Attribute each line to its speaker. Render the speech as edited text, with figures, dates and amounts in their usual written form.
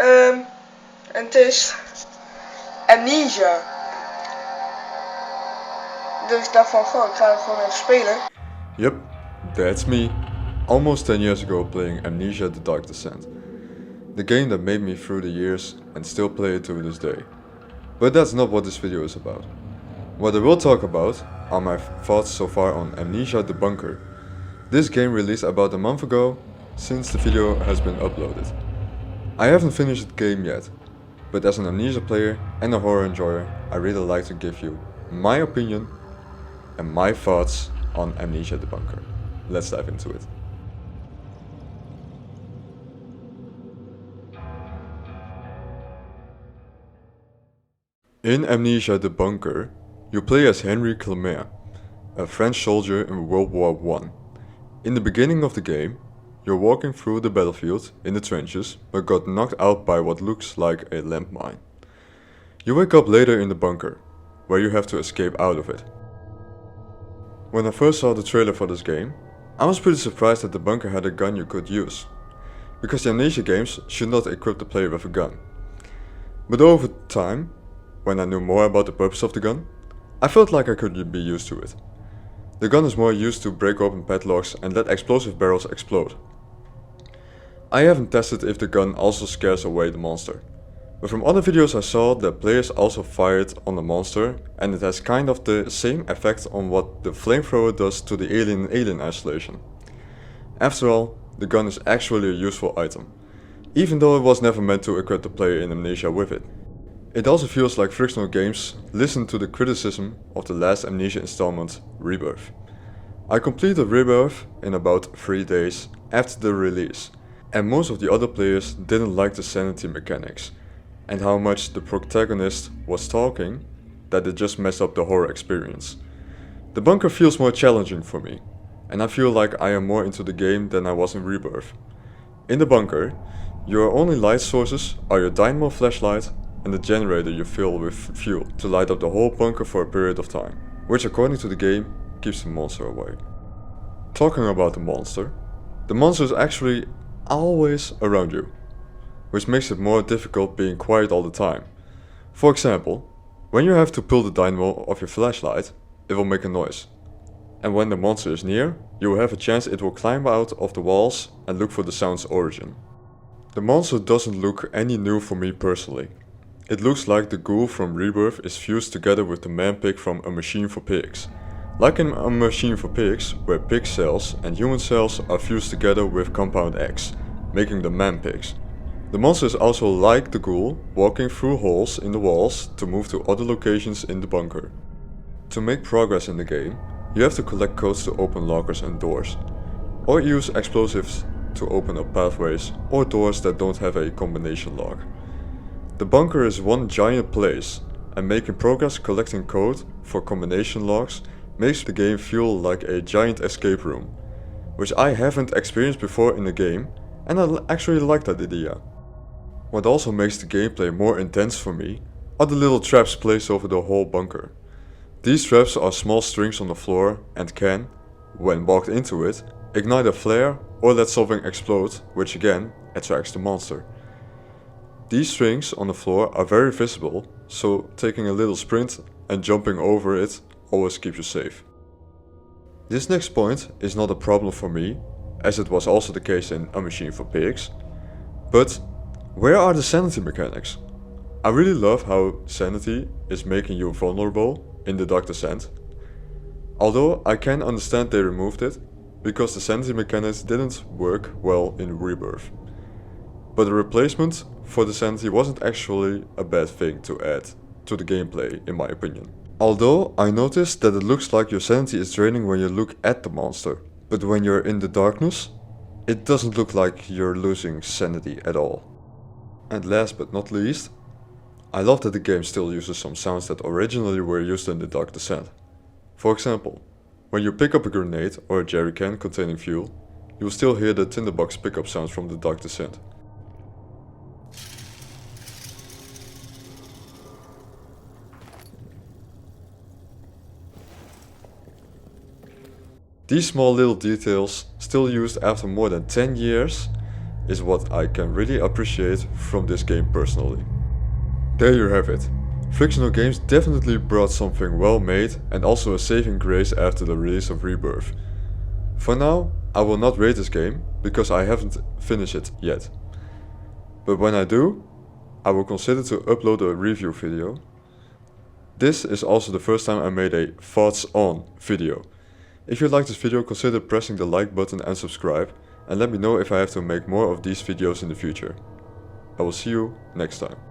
Speaker 1: En het is Amnesia. Dus ik dacht van, goh, ik ga het gewoon even spelen.
Speaker 2: Yep, that's me. Almost 10 years ago playing Amnesia The Dark Descent. The game that made me through the years and still play it to this day. But that's not what this video is about. What I will talk about are my thoughts so far on Amnesia The Bunker. This game released about a month ago, since the video has been uploaded. I haven't finished the game yet, but as an Amnesia player and a horror enjoyer, I really like to give you my opinion and my thoughts on Amnesia The Bunker. Let's dive into it. In Amnesia The Bunker, you play as Henry Clemere, a French soldier in World War I. In the beginning of the game, you're walking through the battlefield in the trenches but got knocked out by what looks like a landmine. You wake up later in the bunker, where you have to escape out of it. When I first saw the trailer for this game, I was pretty surprised that the bunker had a gun you could use, because the Amnesia games should not equip the player with a gun. But over time, when I knew more about the purpose of the gun, I felt like I could be used to it. The gun is more used to break open padlocks and let explosive barrels explode. I haven't tested if the gun also scares away the monster, but from other videos I saw that players also fired on the monster and it has kind of the same effect on what the flamethrower does to the alien in Alien Isolation. After all, the gun is actually a useful item, even though it was never meant to equip the player in Amnesia with it. It also feels like Frictional Games listened to the criticism of the last Amnesia installment, Rebirth. I completed Rebirth in about 3 days after the release, and most of the other players didn't like the sanity mechanics, and how much the protagonist was talking that it just messed up the horror experience. The bunker feels more challenging for me, and I feel like I am more into the game than I was in Rebirth. In the bunker, your only light sources are your dynamo flashlight and the generator you fill with fuel to light up the whole bunker for a period of time, which according to the game keeps the monster away. Talking about the monster is actually always around you, which makes it more difficult being quiet all the time. For example, when you have to pull the dynamo of your flashlight, it will make a noise. And when the monster is near, you will have a chance it will climb out of the walls and look for the sound's origin. The monster doesn't look any new for me personally. It looks like the ghoul from Rebirth is fused together with the man-pig from A Machine for Pigs. Like in A Machine for Pigs, where pig cells and human cells are fused together with compound X, making the man-pigs. The monster is also like the ghoul, walking through holes in the walls to move to other locations in the bunker. To make progress in the game, you have to collect codes to open lockers and doors, or use explosives to open up pathways or doors that don't have a combination lock. The bunker is one giant place, and making progress collecting code for combination locks makes the game feel like a giant escape room, which I haven't experienced before in a game, and I actually like that idea. What also makes the gameplay more intense for me are the little traps placed over the whole bunker. These traps are small strings on the floor and can, when walked into it, ignite a flare or let something explode, which again attracts the monster. These strings on the floor are very visible, so taking a little sprint and jumping over it always keeps you safe. This next point is not a problem for me, as it was also the case in A Machine for Pigs, but where are the sanity mechanics? I really love how sanity is making you vulnerable in The Dark Descent, although I can understand they removed it because the sanity mechanics didn't work well in Rebirth. But the replacement for the sanity wasn't actually a bad thing to add to the gameplay, in my opinion. Although I noticed that it looks like your sanity is draining when you look at the monster, but when you're in the darkness, it doesn't look like you're losing sanity at all. And last but not least, I love that the game still uses some sounds that originally were used in The Dark Descent. For example, when you pick up a grenade or a jerry can containing fuel, you will still hear the tinderbox pickup sounds from The Dark Descent. These small little details, still used after more than 10 years, is what I can really appreciate from this game personally. There you have it. Frictional Games definitely brought something well made and also a saving grace after the release of Rebirth. For now, I will not rate this game because I haven't finished it yet. But when I do, I will consider to upload a review video. This is also the first time I made a thoughts on video. If you like this video, consider pressing the like button and subscribe, and let me know if I have to make more of these videos in the future. I will see you next time.